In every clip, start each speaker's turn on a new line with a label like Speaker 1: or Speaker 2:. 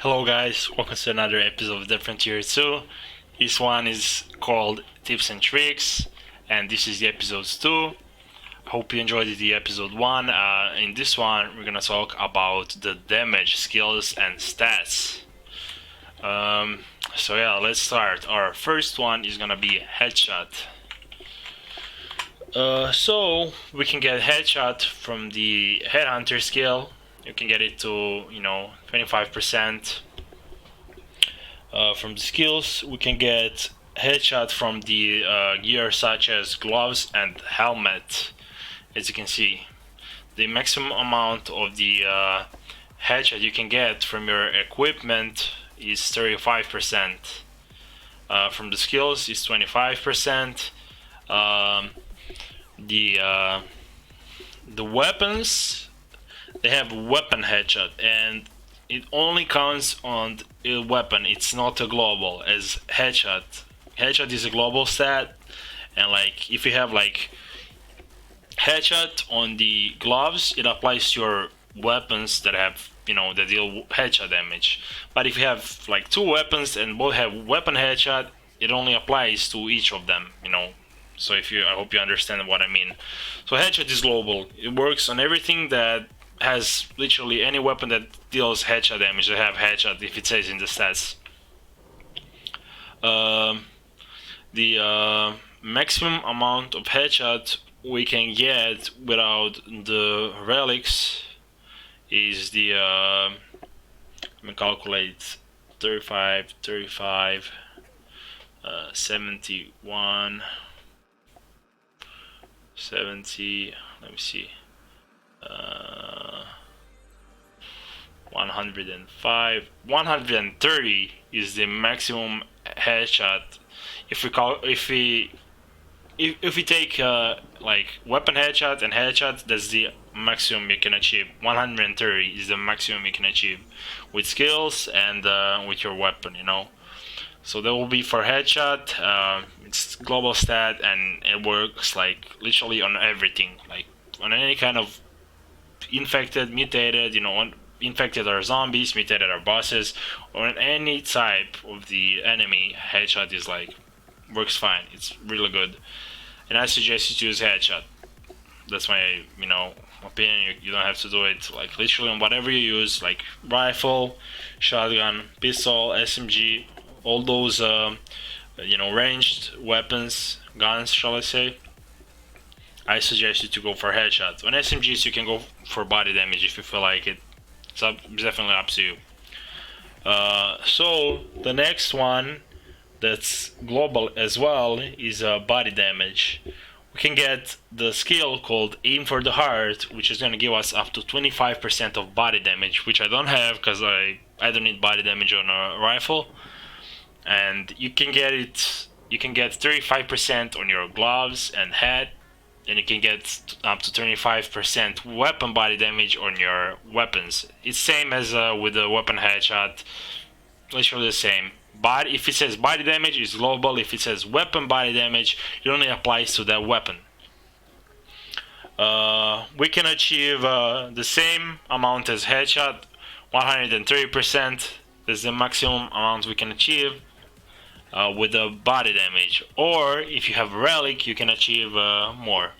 Speaker 1: Hello guys, welcome to another episode of Different Tier 2. This one is called Tips and Tricks, and this is the episode 2. I hope you enjoyed the episode 1. In this one, we're gonna talk about the damage, skills, and stats. So yeah, let's start. Our first one is gonna be headshot. So we can get headshot from the headhunter skill. You can get it to 25%. From the skills, we can get headshot from the gear such as gloves and helmet. As you can see, the maximum amount of the headshot you can get from your equipment is 35%. From the skills is 25%. The weapons, they have weapon headshot, and it only counts on a weapon. It's not a global as headshot. Headshot is a global stat, and like if you have like headshot on the gloves, it applies to your weapons that have that deal headshot damage. But if you have like two weapons and both have weapon headshot, it only applies to each of them. So I hope you understand what I mean. So headshot is global. It works on everything that has literally any weapon that deals headshot damage. They have headshot if it says in the stats. The maximum amount of headshot we can get without the relics is the let me calculate 35, 71, 70, let me see, 105, 130 is the maximum headshot. If we take like weapon headshot and headshot, that's the maximum you can achieve. 130 is the maximum you can achieve with skills and with your weapon. So that will be for headshot. It's global stat, and it works like literally on everything, like on any kind of infected, mutated, infected are zombies, mutated are bosses, or on any type of the enemy. Headshot is like works fine. It's really good, and I suggest you to use headshot. That's my opinion. You don't have to do it like literally on whatever you use, like rifle, shotgun, pistol, SMG, all those ranged weapons, guns, shall I say. I suggest you to go for headshots. On SMGs, you can go for body damage if you feel like it. It's definitely up to you. So the next one that's global as well is body damage. We can get the skill called Aim for the Heart, which is going to give us up to 25% of body damage, which I don't have because I don't need body damage on a rifle. And you can get 35% on your gloves and hat, and you can get up to 25% weapon body damage on your weapons. It's same as with the weapon headshot, literally the same. But if it says body damage, it's global. If it says weapon body damage, it only applies to that weapon. We can achieve the same amount as headshot, 130%. That's the maximum amount we can achieve with the body damage. Or if you have relic, you can achieve more.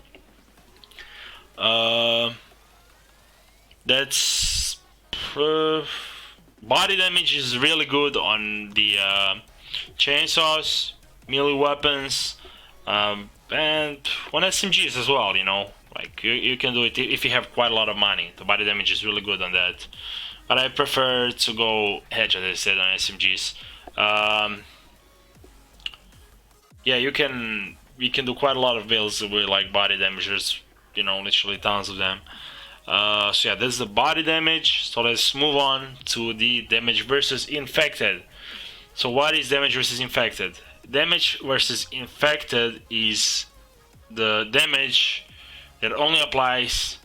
Speaker 1: That's body damage is really good on the chainsaws, melee weapons, and on SMGs as well. Like you can do it if you have quite a lot of money. The body damage is really good on that. But I prefer to go headshot, as I said, on SMGs. Yeah, you can do quite a lot of builds with like body damages, literally tons of them. So yeah, that's the body damage. So let's move on to the damage versus infected. So what is damage versus infected? Damage versus infected is the damage that only applies,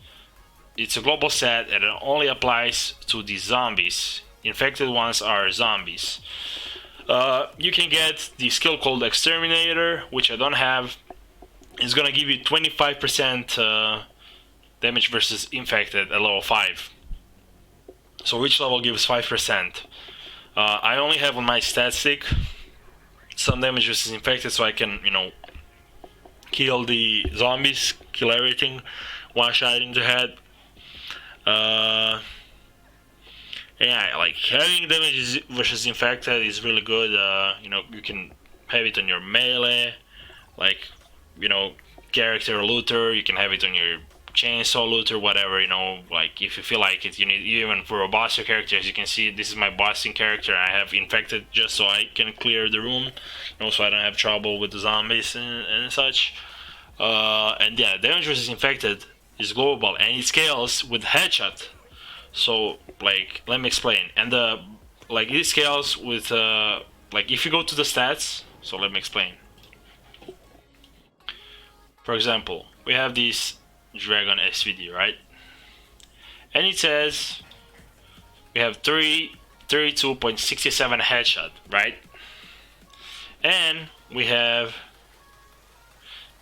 Speaker 1: it's a global set and it only applies to the zombies. Infected ones are zombies. You can get the skill called Exterminator, which I don't have. It's gonna give you 25% damage versus infected at level 5. So each level gives 5%. I only have on my stat stick some damage versus infected, so I can, kill the zombies, kill everything, one shot in the head. Yeah, like having damage versus infected is really good. You can have it on your melee, like, character looter. You can have it on your chainsaw looter, whatever. Like if you feel like it, you need even for a boss character. As you can see, this is my bossing character. I have infected just so I can clear the room, so I don't have trouble with the zombies and such. And yeah, damage versus infected is global and it scales with headshot. So like, let me explain. And it scales with like if you go to the stats. So let me explain. For example, we have this Dragon SVD, right? And it says we have 32.67 headshot, right? And we have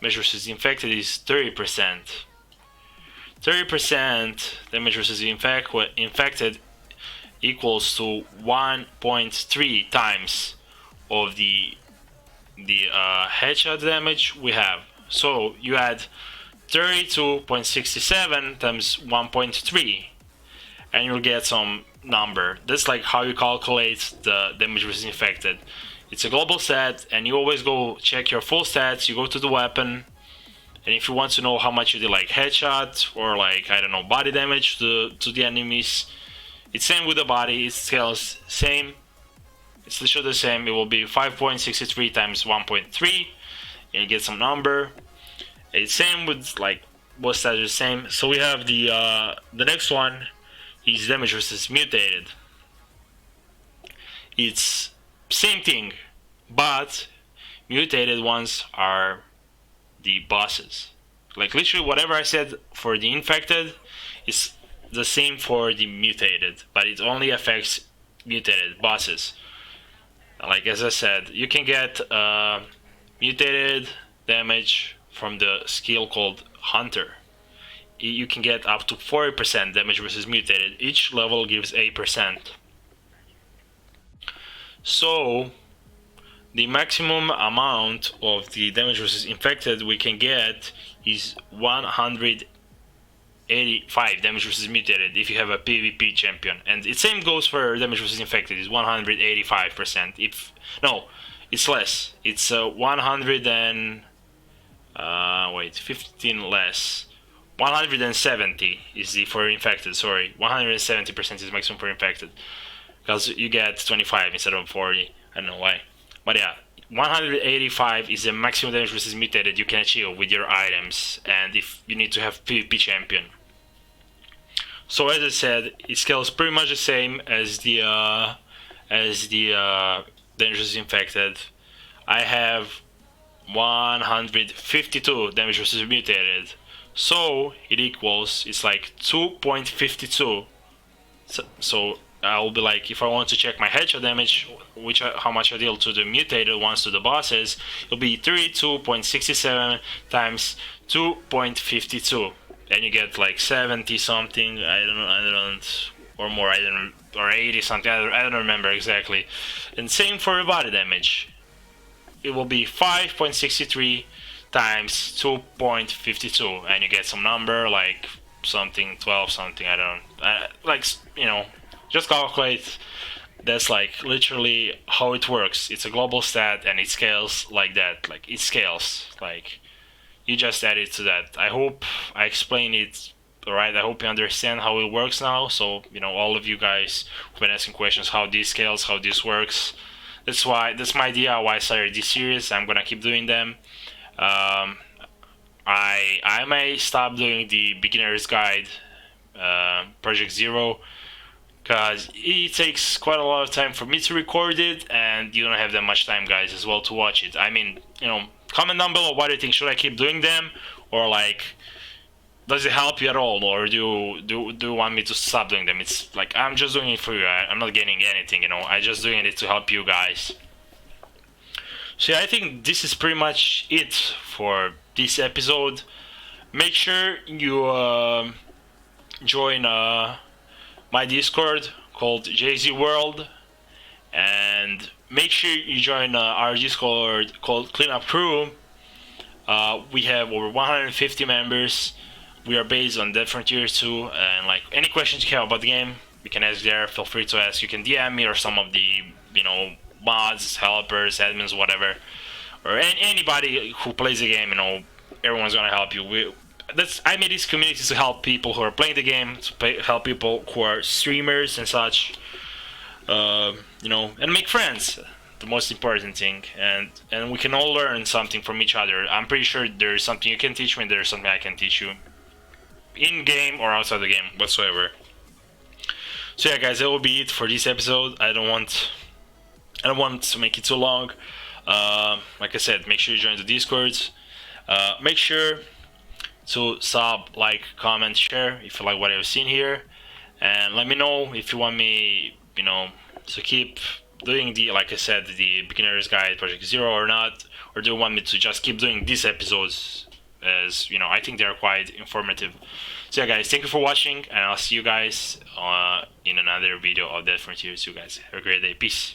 Speaker 1: damage versus infected is 30%. 30% damage versus infected equals to 1.3 times of the headshot damage we have. So you add 32.67 times 1.3 and you'll get some number. That's like how you calculate the damage versus infected. It's a global stat and you always go check your full stats. You go to the weapon, and if you want to know how much you did like headshot or like, I don't know, body damage to the enemies, it's same with the body. It scales same. It's literally the same. It will be 5.63 times 1.3 and you get some number. It's same with like both stats are the same. So we have the next one is damage versus mutated. It's same thing, but mutated ones are the bosses. Like literally whatever I said for the infected is the same for the mutated, but it only affects mutated bosses. Like as I said, you can get mutated damage from the skill called Hunter. You can get up to 40% damage versus mutated. Each level gives 8%. So the maximum amount of the damage versus infected we can get is 185 damage versus mutated if you have a PvP champion. And the same goes for damage versus infected, is 185%. It's less. It's 15 less. 170 is the for infected, sorry. 170% is maximum for infected. Because you get 25 instead of 40. I don't know why. But yeah, 185 is the maximum damage versus mutated you can achieve with your items, and if you need to have PvP champion. So as I said, it scales pretty much the same as the dangerous infected. I have 152 damage versus mutated, so it's like 2.52. So I'll be like, if I want to check my headshot damage, how much I deal to the mutated ones, to the bosses, it'll be 32.67 times 2.52, and you get like 70 something. Or 80 something. I don't remember exactly. And same for body damage. It will be 5.63 times 2.52, and you get some number like something 12 something. Just calculate. That's like literally how it works. It's a global stat and it scales like that. Like it scales. Like you just add it to that. I hope I explained it alright. I hope you understand how it works now. So all of you guys who've been asking questions how this scales, how this works. That's my idea why I started this series. I'm gonna keep doing them. I may stop doing the beginner's guide, Project Zero, because it takes quite a lot of time for me to record it, and you don't have that much time, guys, as well, to watch it. I mean, comment down below what do you think. Should I keep doing them, or like, does it help you at all, or do you want me to stop doing them? It's like, I'm just doing it for you. I'm not getting anything, I'm just doing it to help you guys. So yeah, I think this is pretty much it for this episode. Make sure you join my Discord called JZ World, And make sure you join our Discord called Cleanup Crew. We have over 150 members. We are based on different tiers too, and like any questions you have about the game, you can ask there. Feel free to ask. You can DM me or some of the mods, helpers, admins, whatever, or anybody who plays the game. Everyone's gonna help you. I made these communities to help people who are playing the game, to help people who are streamers and such. And make friends. The most important thing, and we can all learn something from each other. I'm pretty sure there's something you can teach me, and there's something I can teach you, in game or outside the game, whatsoever. So yeah, guys, that will be it for this episode. I don't want to make it too long. Like I said, make sure you join the Discords. Make sure to sub, like, comment, share if you like what I've seen here, and let me know if you want me, to keep doing like I said, the beginner's guide Project Zero or not, or do you want me to just keep doing these episodes, as I think they're quite informative. So yeah, guys, thank you for watching, and I'll see you guys in another video of Death Frontier. So you guys have a great day. Peace.